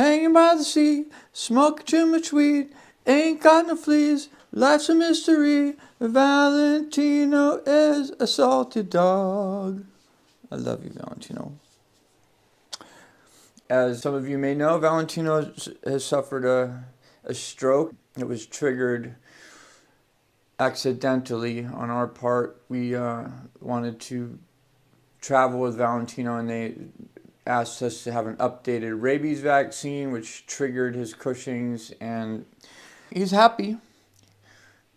hanging by the sea, smoking too much weed, ain't got no fleas, life's a mystery. Valentino is a salty dog. I love you, Valentino. As some of you may know, Valentino has suffered a stroke. It was triggered accidentally on our part. We wanted to travel with Valentino, and they asked us to have an updated rabies vaccine, which triggered his Cushing's, and he's happy,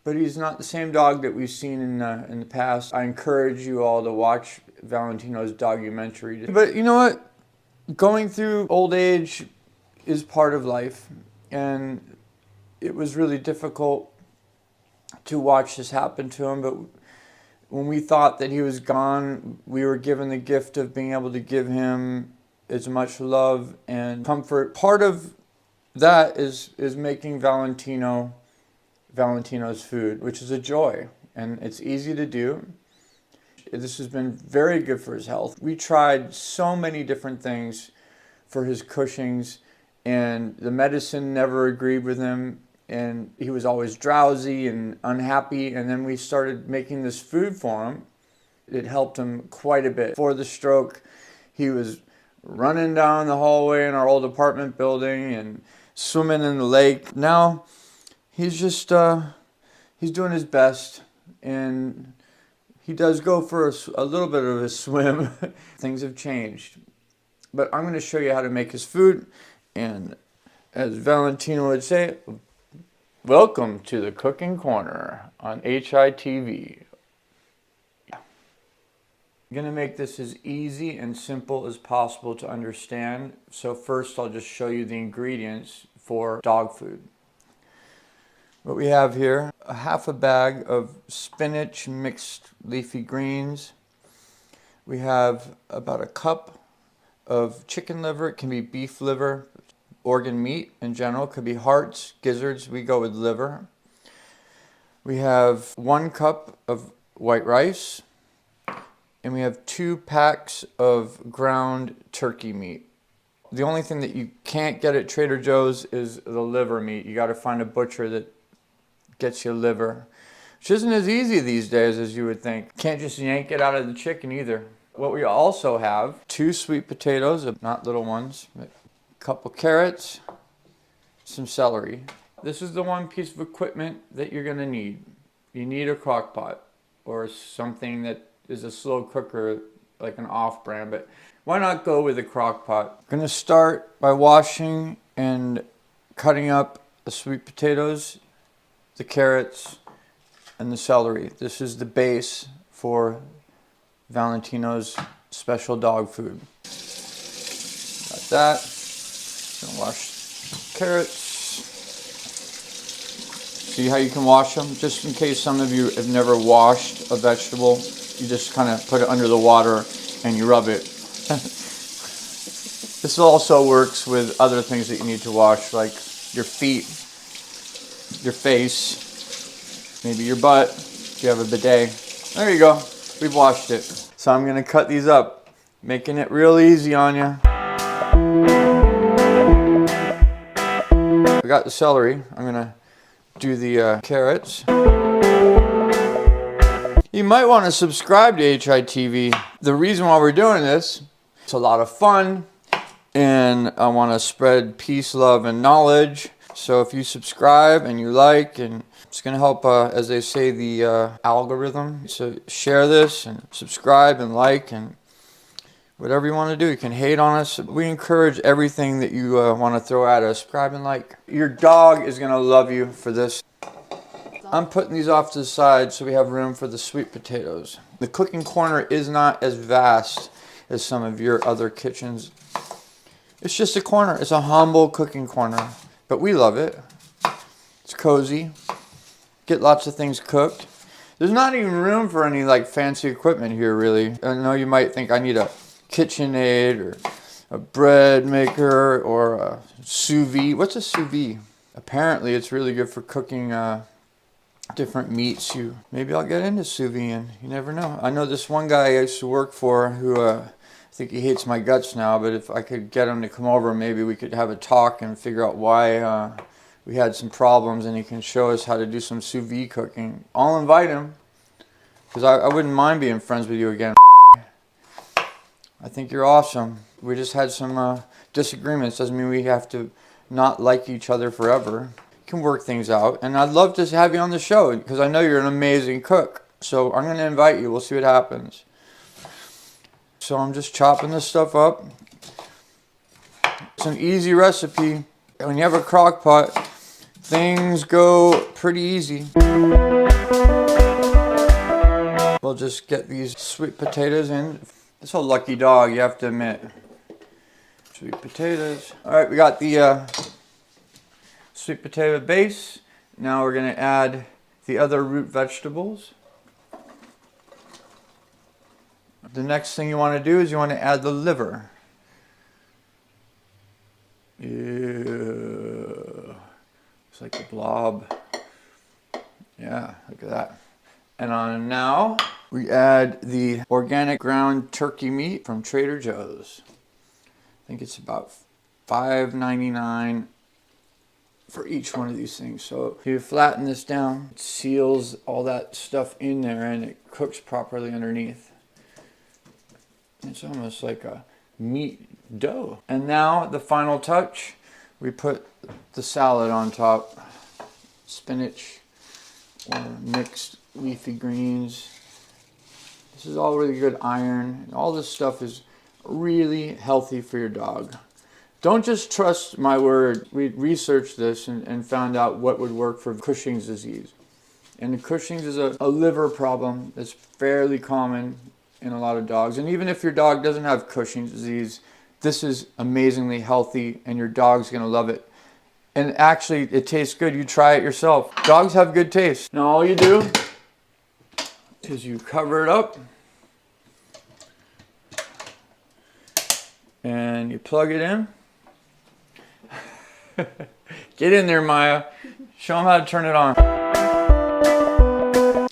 but he's not the same dog that we've seen in the past. I encourage you all to watch Valentino's documentary. But you know what? Going through old age is part of life, and it was really difficult to watch this happen to him. But when we thought that he was gone, we were given the gift of being able to give him as much love and comfort. Part of that is making Valentino's food, which is a joy, and it's easy to do. This has been very good for his health. We tried so many different things for his Cushing's, and the medicine never agreed with him, and he was always drowsy and unhappy. And then we started making this food for him. It helped him quite a bit. For the stroke, he was running down the hallway in our old apartment building and swimming in the lake. Now he's just he's doing his best, and he does go for a little bit of a swim. Things have changed. But I'm going to show you how to make his food. And as Valentino would say, welcome to the Cooking Corner on HITV. I'm going to make this as easy and simple as possible to understand. So first I'll just show you the ingredients for dog food. What we have here, a half a bag of spinach mixed leafy greens. We have about a cup of chicken liver. It can be beef liver, organ meat in general. It could be hearts, gizzards. We go with liver. We have 1 cup of white rice, and we have 2 packs of ground turkey meat. The only thing that you can't get at Trader Joe's is the liver meat. You got to find a butcher that gets you liver, which isn't as easy these days as you would think. Can't just yank it out of the chicken either. What we also have, 2 sweet potatoes, not little ones, but a couple carrots, some celery. This is the one piece of equipment that you're gonna need. You need a crock pot or something that is a slow cooker, like an off-brand, but why not go with a crock pot? I'm gonna start by washing and cutting up the sweet potatoes, the carrots, and the celery. This is the base for Valentino's special dog food. Got that. Gonna wash carrots. See how you can wash them? Just in case some of you have never washed a vegetable, you just kind of put it under the water and you rub it. This also works with other things that you need to wash, like your feet, your face, maybe your butt, if you have a bidet. There you go. We've washed it. So I'm going to cut these up, making it real easy on you. We got the celery. I'm going to do the carrots. You might want to subscribe to HITV. The reason why we're doing this, it's a lot of fun, and I want to spread peace, love, and knowledge. So if you subscribe and you like, and it's going to help, as they say, the algorithm. So share this and subscribe and like and whatever you want to do. You can hate on us. We encourage everything that you want to throw at us. Subscribe and like. Your dog is going to love you for this. I'm putting these off to the side so we have room for the sweet potatoes. The cooking corner is not as vast as some of your other kitchens. It's just a corner. It's a humble cooking corner. But we love it. It's cozy. Get lots of things cooked. There's not even room for any like fancy equipment here, really. I know you might think I need a KitchenAid or a bread maker or a sous vide. What's a sous vide? Apparently it's really good for cooking different meats. Maybe I'll get into sous vide. You never know. I know this one guy I used to work for who I think he hates my guts now, but if I could get him to come over, maybe we could have a talk and figure out why we had some problems, and he can show us how to do some sous vide cooking. I'll invite him, because I wouldn't mind being friends with you again. I think you're awesome. We just had some disagreements. Doesn't mean we have to not like each other forever. Can work things out, and I'd love to have you on the show because I know you're an amazing cook. So I'm going to invite you. We'll see what happens. So I'm just chopping this stuff up. It's an easy recipe. When you have a crock pot, things go pretty easy. We'll just get these sweet potatoes in. It's a lucky dog, you have to admit. Sweet potatoes. All right, we got the sweet potato base. Now we're going to add the other root vegetables. The next thing you want to do is you want to add the liver. Ew. It's like a blob. Yeah, look at that. And on now, we add the organic ground turkey meat from Trader Joe's. I think it's about $5.99 for each one of these things. So if you flatten this down, it seals all that stuff in there and it cooks properly underneath. It's almost like a meat dough. And now the final touch, we put the salad on top. Spinach or mixed leafy greens. This is all really good iron. All this stuff is really healthy for your dog. Don't just trust my word. We researched this and found out what would work for Cushing's disease. And Cushing's is a liver problem that's fairly common in a lot of dogs. And even if your dog doesn't have Cushing's disease, this is amazingly healthy and your dog's gonna love it. And actually, it tastes good. You try it yourself. Dogs have good taste. Now all you do is you cover it up and you plug it in. Get in there, Maya. Show them how to turn it on.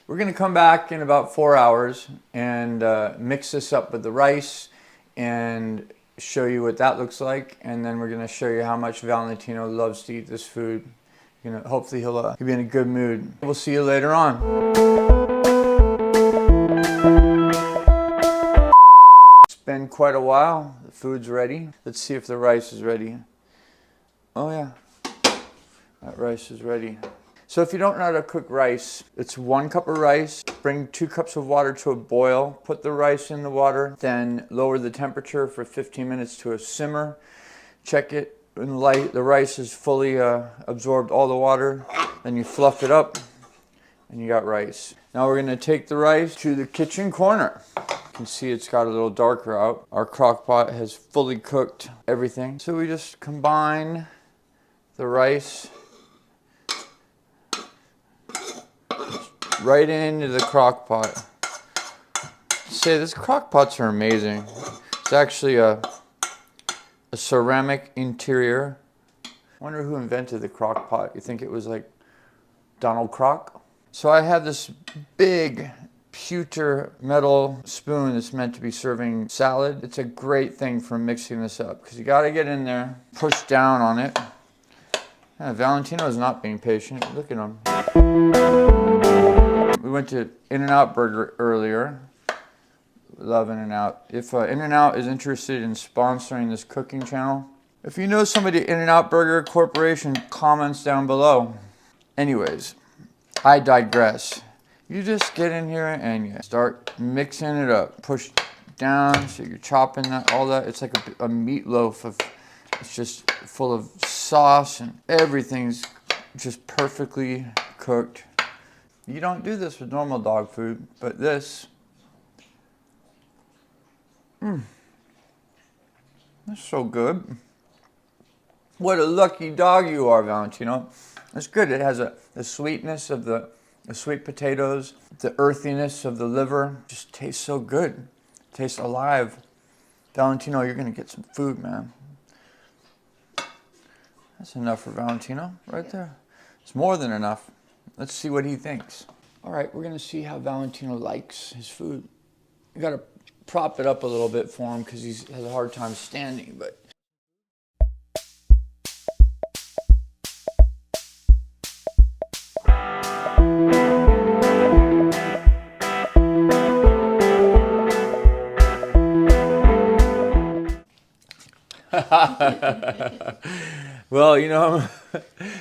We're gonna come back in about 4 hours and mix this up with the rice and show you what that looks like. And then we're gonna show you how much Valentino loves to eat this food. Hopefully he'll be in a good mood. We'll see you later on. It's been quite a while. The food's ready. Let's see if the rice is ready. Oh yeah, that rice is ready. So if you don't know how to cook rice, it's 1 cup of rice. Bring 2 cups of water to a boil. Put the rice in the water. Then lower the temperature for 15 minutes to a simmer. Check it when the rice is fully absorbed all the water. Then you fluff it up and you got rice. Now we're gonna take the rice to the kitchen corner. You can see it's got a little darker out. Our crock pot has fully cooked everything. So we just combine the rice right into the crock pot. Say, these crock pots are amazing. It's actually a ceramic interior. I wonder who invented the crock pot. You think it was like Donald Crock? So I have this big pewter metal spoon that's meant to be serving salad. It's a great thing for mixing this up because you got to get in there, push down on it. Yeah, Valentino is not being patient. Look at him. We went to In-N-Out Burger earlier. Love In-N-Out. If In-N-Out is interested in sponsoring this cooking channel, if you know somebody at In-N-Out Burger Corporation, comments down below. Anyways, I digress. You just get in here and you start mixing it up. Push down, so you're chopping all that. It's like a meatloaf it's just full of sauce and everything's just perfectly cooked. You don't do this with normal dog food, but this, that's so good. What a lucky dog you are, Valentino. It's good. It has the sweetness of the sweet potatoes, the earthiness of the liver. Just tastes so good. Tastes alive. Valentino, you're gonna get some food, man. That's enough for Valentino right there. It's more than enough. Let's see what he thinks. All right, we're gonna see how Valentino likes his food. You gotta prop it up a little bit for him because he has a hard time standing, but. Well, you know,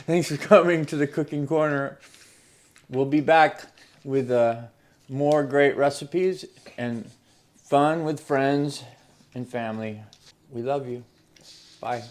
thanks for coming to the Cooking Corner. We'll be back with more great recipes and fun with friends and family. We love you. Bye.